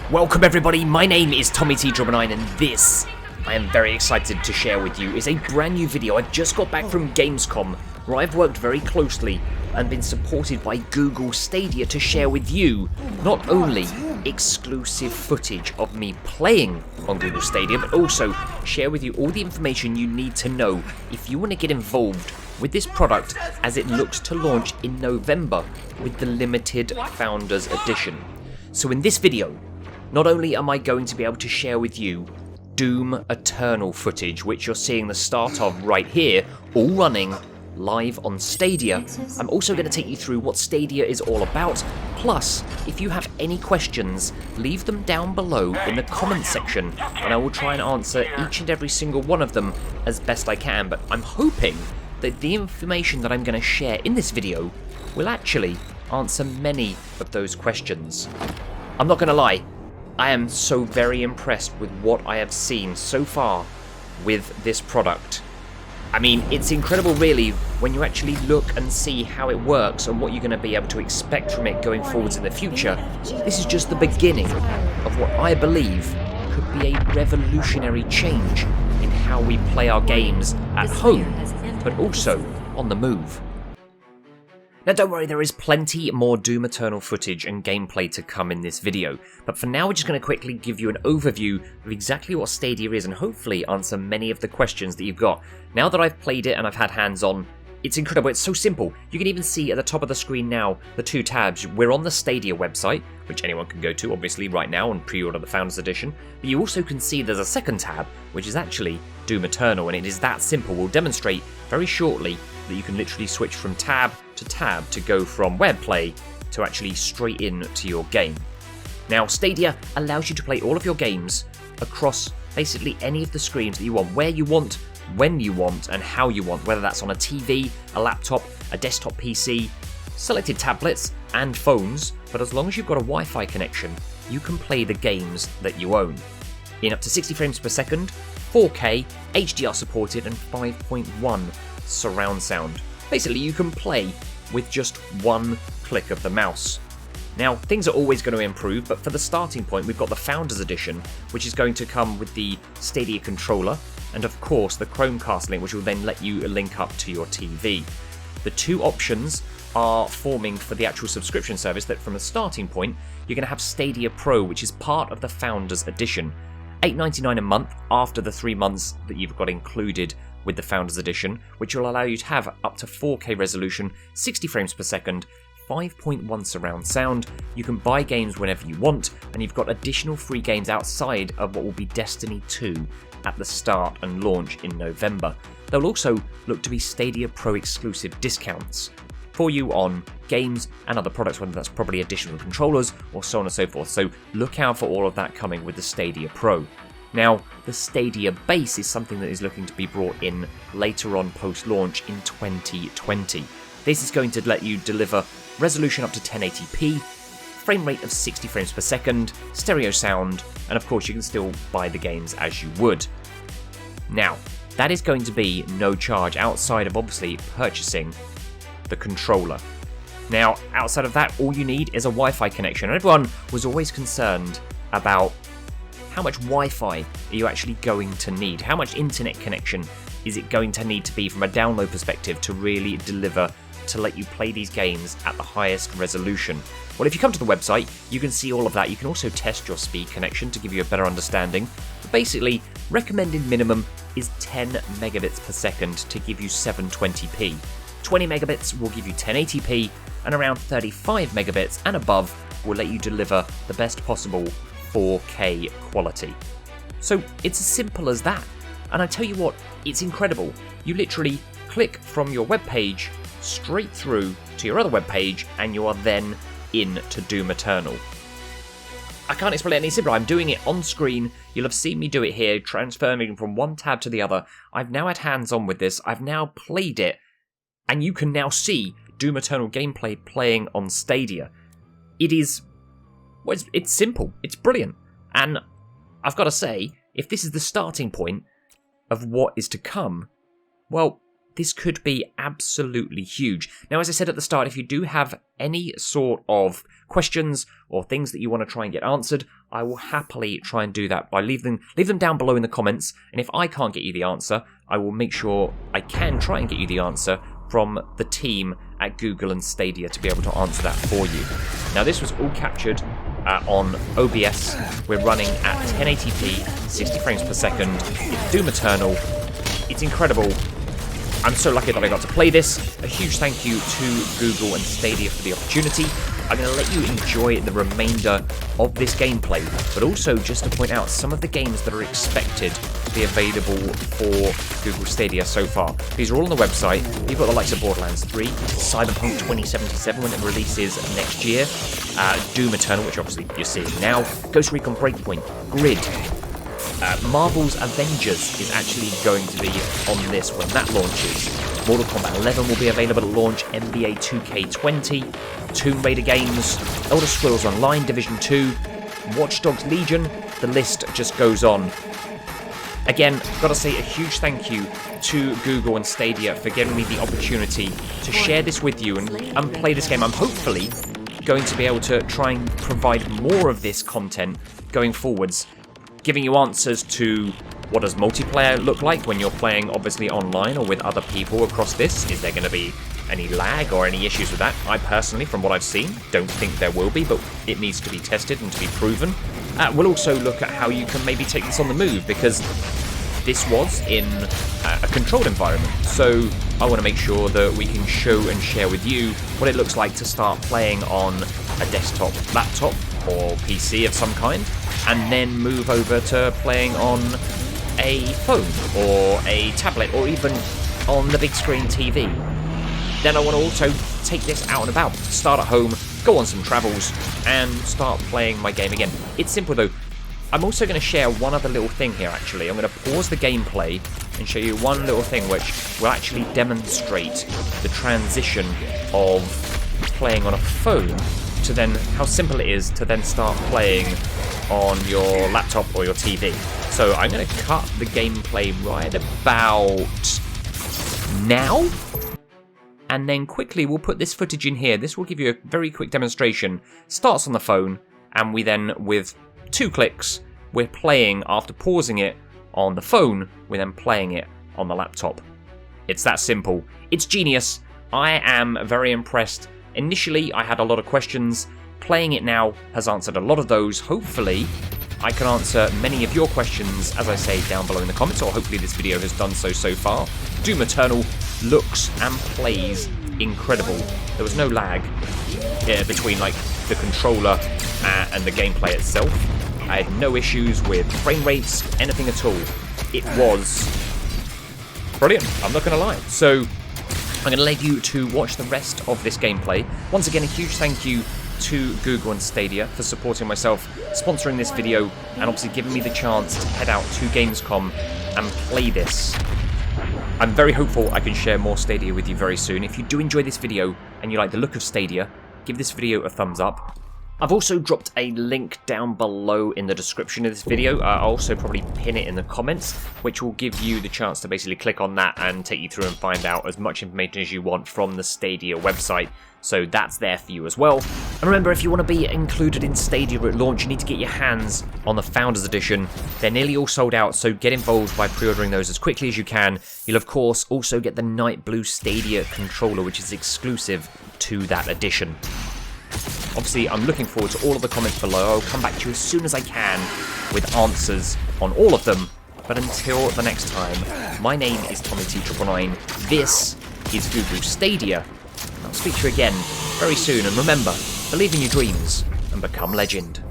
Welcome everybody, my name is Tommy T9 and this, I am very excited to share with you, is a brand new video. I've just got back from Gamescom, where I've worked very closely and been supported by Google Stadia to share with you not only exclusive footage of me playing on Google Stadia, but also share with you all the information you need to know if you want to get involved with this product as it looks to launch in November with the limited Founders Edition. So in this video, not only am I going to be able to share with you Doom Eternal footage, which you're seeing the start of right here, all running live on Stadia, I'm also going to take you through what Stadia is all about. Plus, if you have any questions, leave them down below in the comments section, and I will try and answer each and every single one of them as best I can. But I'm hoping that the information that I'm going to share in this video will actually answer many of those questions. I'm not going to lie, I am so very impressed with what I have seen so far with this product. I mean, it's incredible really when you actually look and see how it works and what you're going to be able to expect from it going forwards in the future. This is just the beginning of what I believe could be a revolutionary change in how we play our games at home, but also on the move. Now don't worry, there is plenty more Doom Eternal footage and gameplay to come in this video, but for now we're just going to quickly give you an overview of exactly what Stadia is and hopefully answer many of the questions that you've got. Now that I've played it and I've had hands on, it's incredible, it's so simple. You can even see at the top of the screen now the two tabs. We're on the Stadia website, which anyone can go to obviously right now and pre-order the Founders Edition, but you also can see there's a second tab, which is actually Doom Eternal, and it is that simple. We'll demonstrate very shortly that you can literally switch from tab to go from web play to actually straight in to your game. Now, Stadia allows you to play all of your games across basically any of the screens that you want, where you want, when you want, and how you want, whether that's on a TV, a laptop, a desktop PC, selected tablets and phones, but as long as you've got a Wi-Fi connection, you can play the games that you own in up to 60 frames per second, 4K, HDR supported, and 5.1 surround sound. Basically, you can play with just one click of the mouse. Now, things are always going to improve, but for the starting point, we've got the Founders Edition, which is going to come with the Stadia controller, and of course the Chromecast link, which will then let you link up to your TV. The two options are forming for the actual subscription service that from the starting point, you're going to have Stadia Pro, which is part of the Founders Edition. $8.99 a month after the 3 months that you've got included with the Founders Edition, which will allow you to have up to 4K resolution, 60 frames per second, 5.1 surround sound. You can buy games whenever you want, and you've got additional free games outside of what will be Destiny 2 at the start and launch in November. There will also look to be Stadia Pro exclusive discounts for you on games and other products, whether that's probably additional controllers or so on and so forth. So look out for all of that coming with the Stadia Pro. Now, the Stadia Base is something that is looking to be brought in later on post-launch in 2020. This is going to let you deliver resolution up to 1080p, frame rate of 60 frames per second, stereo sound, and of course you can still buy the games as you would. Now, that is going to be no charge outside of obviously purchasing the controller. Now, outside of that, all you need is a Wi-Fi connection. And everyone was always concerned about how much Wi-Fi are you actually going to need? How much internet connection is it going to need to be from a download perspective to really deliver to let you play these games at the highest resolution? Well, if you come to the website, you can see all of that. You can also test your speed connection to give you a better understanding. But basically, recommended minimum is 10 megabits per second to give you 720p. 20 megabits will give you 1080p, and around 35 megabits and above will let you deliver the best possible 4K quality. So it's as simple as that. And I tell you what, it's incredible. You literally click from your web page straight through to your other web page, and you are then in to Doom Eternal. I can't explain it any simpler. I'm doing it on screen. You'll have seen me do it here, transferring from one tab to the other. I've now had hands on with this. I've now played it, and you can now see Doom Eternal gameplay playing on Stadia. It is, well, it's simple. It's brilliant. And I've got to say, if this is the starting point of what is to come, well, this could be absolutely huge. Now, as I said at the start, if you do have any sort of questions or things that you want to try and get answered, I will happily try and do that by leave them down below in the comments, and if I can't get you the answer, I will make sure I can try and get you the answer from the team at Google and Stadia to be able to answer that for you. Now this was all captured on OBS. We're running at 1080p, 60 frames per second. It's Doom Eternal. It's incredible. I'm so lucky that I got to play this. A huge thank you to Google and Stadia for the opportunity. I'm going to let you enjoy the remainder of this gameplay, but also just to point out some of the games that are expected to be available for Google Stadia so far. These are all on the website. You've got the likes of Borderlands 3, Cyberpunk 2077 when it releases next year, Doom Eternal, which obviously you're seeing now, Ghost Recon Breakpoint, Grid. Marvel's Avengers is actually going to be on this when that launches. Mortal Kombat 11 will be available at launch, NBA 2K20, Tomb Raider games, Elder Scrolls Online, Division 2, Watch Dogs Legion, the list just goes on. Again, gotta say a huge thank you to Google and Stadia for giving me the opportunity to share this with you and play this game. I'm hopefully going to be able to try and provide more of this content going forwards, giving you answers to what does multiplayer look like when you're playing obviously online or with other people across this. Is there going to be any lag or any issues with that? I personally, from what I've seen, don't think there will be, but it needs to be tested and to be proven. We'll also look at how you can maybe take this on the move, because this was in a controlled environment, so I want to make sure that we can show and share with you what it looks like to start playing on a desktop, laptop, or PC of some kind, and then move over to playing on a phone or a tablet or even on the big screen TV. Then I want to also take this out and about, start at home, go on some travels, and start playing my game again. It's simple though. I'm also going to share one other little thing here actually. I'm going to pause the gameplay and show you one little thing which will actually demonstrate the transition of playing on a phone to then how simple it is to then start playing on your laptop or your TV. So I'm going to cut the gameplay right about now, and then quickly we'll put this footage in here. This will give you a very quick demonstration. Starts on the phone, and we then, with 2 clicks, we're playing after pausing it on the phone, we're then playing it on the laptop. It's that simple. It's genius. I am very impressed. Initially, I had a lot of questions. Playing it now has answered a lot of those. Hopefully, I can answer many of your questions, as I say, down below in the comments, or hopefully this video has done so far. Doom Eternal looks and plays incredible. There was no lag between like the controller and the gameplay itself. I had no issues with frame rates, anything at all. It was brilliant, I'm not going to lie. So I'm going to leave you to watch the rest of this gameplay. Once again, a huge thank you to Google and Stadia for supporting myself, sponsoring this video, and obviously giving me the chance to head out to Gamescom and play this. I'm very hopeful I can share more Stadia with you very soon. If you do enjoy this video and you like the look of Stadia, give this video a thumbs up. I've also dropped a link down below in the description of this video. I'll also probably pin it in the comments, which will give you the chance to basically click on that and take you through and find out as much information as you want from the Stadia website. So that's there for you as well. And remember, if you want to be included in Stadia at launch, you need to get your hands on the Founders Edition. They're nearly all sold out, so get involved by pre-ordering those as quickly as you can. You'll of course also get the Night Blue Stadia controller, which is exclusive to that edition. Obviously, I'm looking forward to all of the comments below. I'll come back to you as soon as I can with answers on all of them. But until the next time, my name is TommyT999. This is Google Stadia. I'll speak to you again very soon. And remember, believe in your dreams and become legend.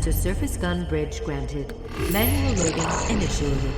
to surface gun bridge granted. Manual loading initiated.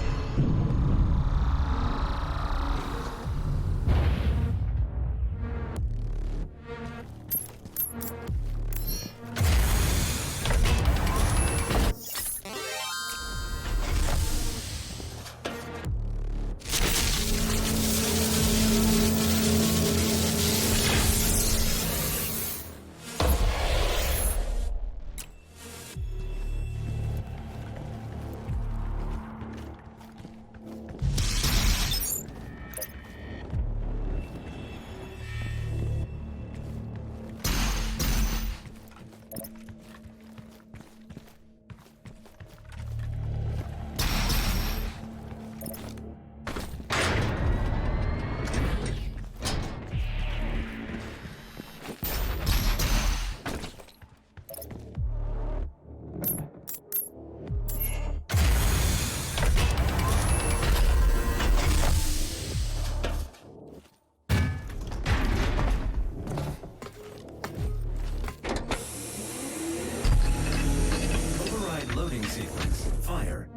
Loading sequence. Fire.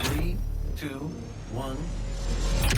3, 2, 1.